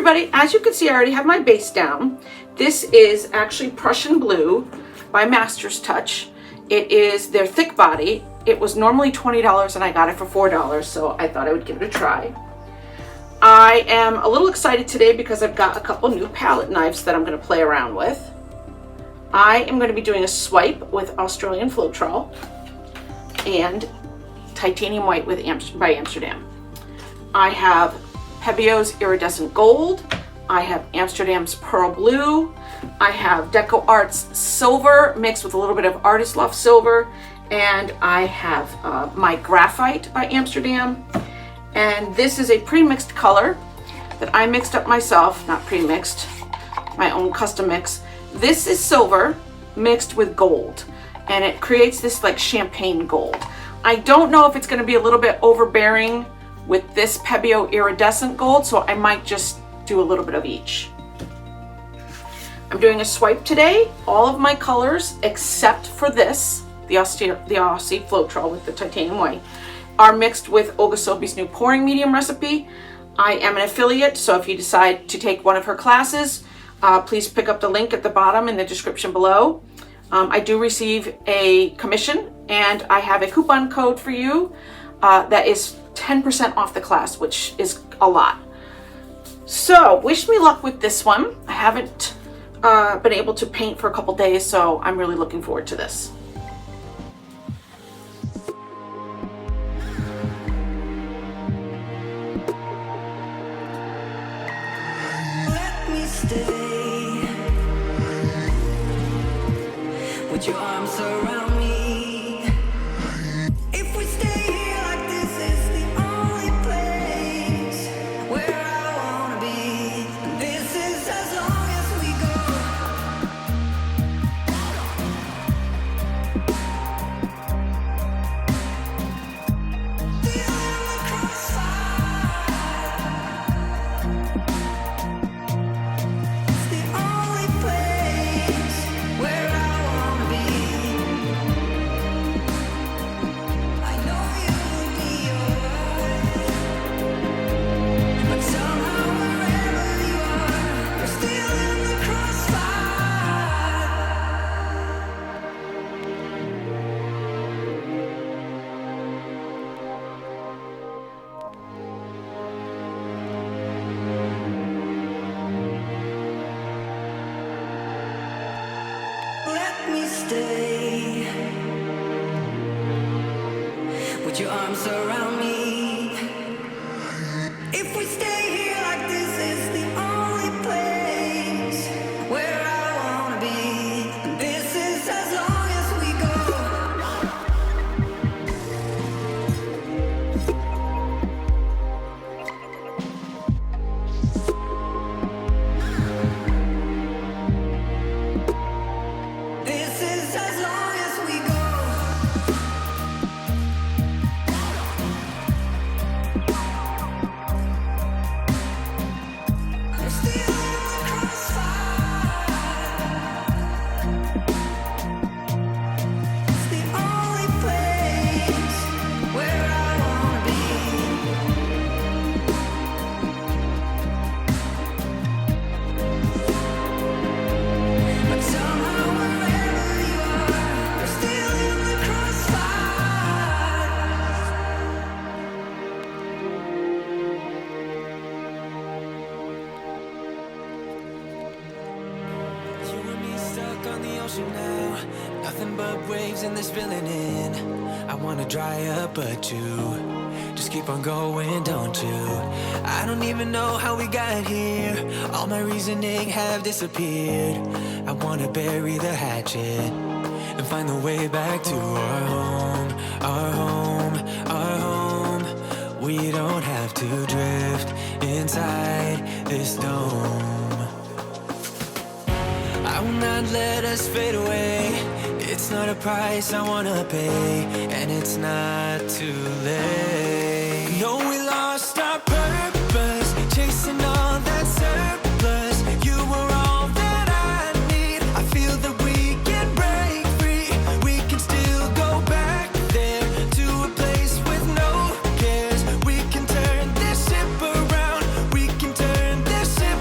everybody, as you can see I already have my base down. This is actually Prussian Blue by Master's Touch. It is their thick body. It was normally $20 and I got it for $4, so I thought I would give it a try. I am a little excited today because I've got a couple new palette knives that I'm going to play around with. I am going to be doing a swipe with Australian Floetrol and titanium white by Amsterdam. I have Pebio's iridescent gold. I have Amsterdam's pearl blue. I have Deco Art's silver mixed with a little bit of Artist Loft silver, and I have my graphite by Amsterdam. And this is a pre-mixed color that I mixed up myself, not pre-mixed, my own custom mix. This is silver mixed with gold, and it creates this like champagne gold. I don't know if it's going to be a little bit overbearing with this Pebio iridescent gold, so I might just do a little bit of each. I'm doing a swipe today. All of my colors except for this, the Aussie Floetrol with the titanium white, are mixed with Olga Soby's new pouring medium recipe. I am an affiliate, so if you decide to take one of her classes, please pick up the link at the bottom in the description below. I do receive a commission, and I have a coupon code for you that is 10% off the class, which is a lot. So wish me luck with this one. I haven't been able to paint for a couple days, so I'm really looking forward to this. Let me stay with your arms around me. If we stay here like this is the only place where I wanna be. This is as long as we go. Beyond the crossfire, it's the only place where I wanna be. I know you'll be alright, but somehow wherever you are, you're still in the crossfire. Let me stay with your arms around me. If we stay here like this is the only place where I wanna be. This is as long as we go. This is as long as we go. We're still in the crossfire. It's the only place where I wanna be. But somehow wherever you are, you're still in the crossfire. You and me stuck on the ocean now. Nothing but waves in this filling in. I wanna dry up, but you just keep on going, don't you? I don't even know how we got here. All my reasoning have disappeared. I wanna bury the hatchet and find the way back to our home, our home, our home. We don't have to drift inside this dome. I will not let us fade away. It's not a price I wanna pay, and it's not too late. No, we lost our purpose, chasing all that surplus. You were all that I need. I feel that we can break free. We can still go back there to a place with no cares. We can turn this ship around. We can turn this ship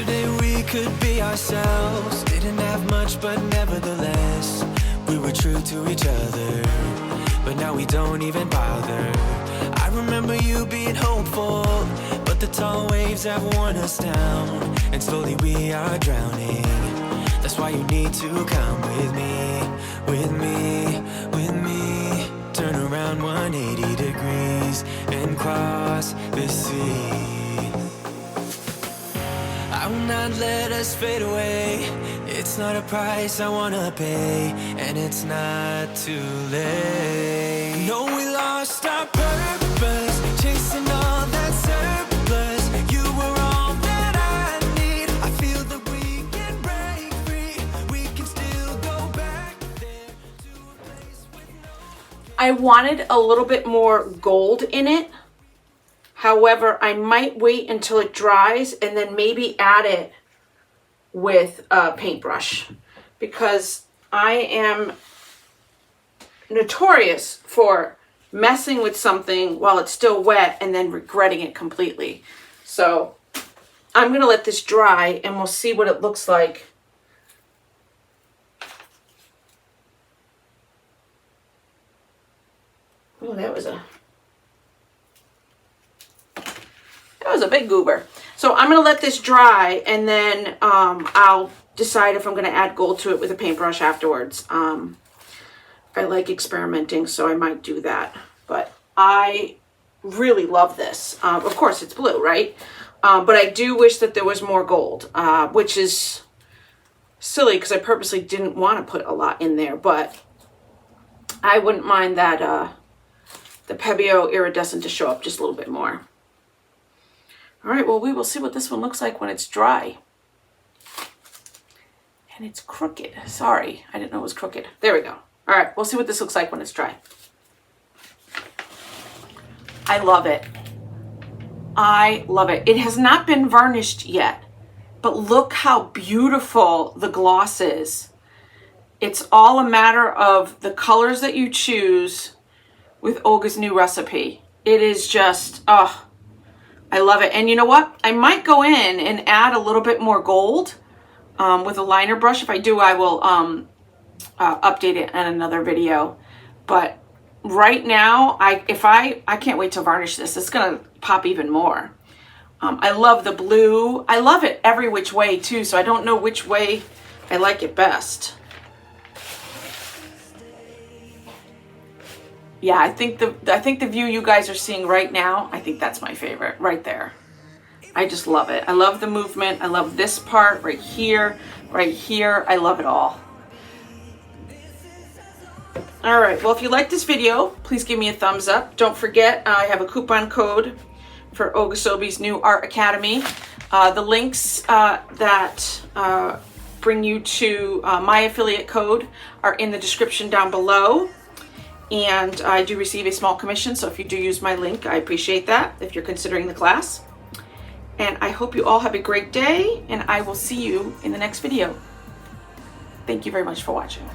Yesterday we could be ourselves. Didn't have much, but nevertheless, we were true to each other. But now we don't even bother. I remember you being hopeful, but the tall waves have worn us down, and slowly we are drowning. That's why you need to come with me, with me, with me. Turn around 180 degrees and cross the sea. I will not let us fade away. It's not a price I wanna pay, and it's not too late. No, we lost our purpose, chasing all that surplus. You were all that I need. I feel that we can break free. We can still go back there to a place with no... I wanted a little bit more gold in it. However, I might wait until it dries and then maybe add it with a paintbrush, because I am notorious for messing with something while it's still wet and then regretting it completely. So I'm going to let this dry and we'll see what it looks like. Oh, that was a big goober. So I'm going to let this dry, and then I'll decide if I'm going to add gold to it with a paintbrush afterwards. I like experimenting, so I might do that. But I really love this. Of course, it's blue, right? But I do wish that there was more gold, which is silly because I purposely didn't want to put a lot in there. But I wouldn't mind that the Pebeo iridescent to show up just a little bit more. All right, well, we will see what this one looks like when it's dry. And it's crooked. Sorry, I didn't know it was crooked. There we go. All right, we'll see what this looks like when it's dry. I love it. I love it. It has not been varnished yet, but look how beautiful the gloss is. It's all a matter of the colors that you choose with Olga's new recipe. It is just, oh, I love it. And you know what? I might go in and add a little bit more gold with a liner brush. If I do, I will update it in another video. But right now, I can't wait to varnish this. It's gonna pop even more. I love the blue. I love it every which way too, so I don't know which way I like it best. Yeah, I think the view you guys are seeing right now, I think that's my favorite right there. I just love it. I love the movement. I love this part right here, right here. I love it all. All right, well, if you like this video, please give me a thumbs up. Don't forget, I have a coupon code for Olga Soby's new Art Academy. The links that bring you to my affiliate code are in the description down below. And I do receive a small commission, so if you do use my link, I appreciate that if you're considering the class. And I hope you all have a great day, and I will see you in the next video. Thank you very much for watching.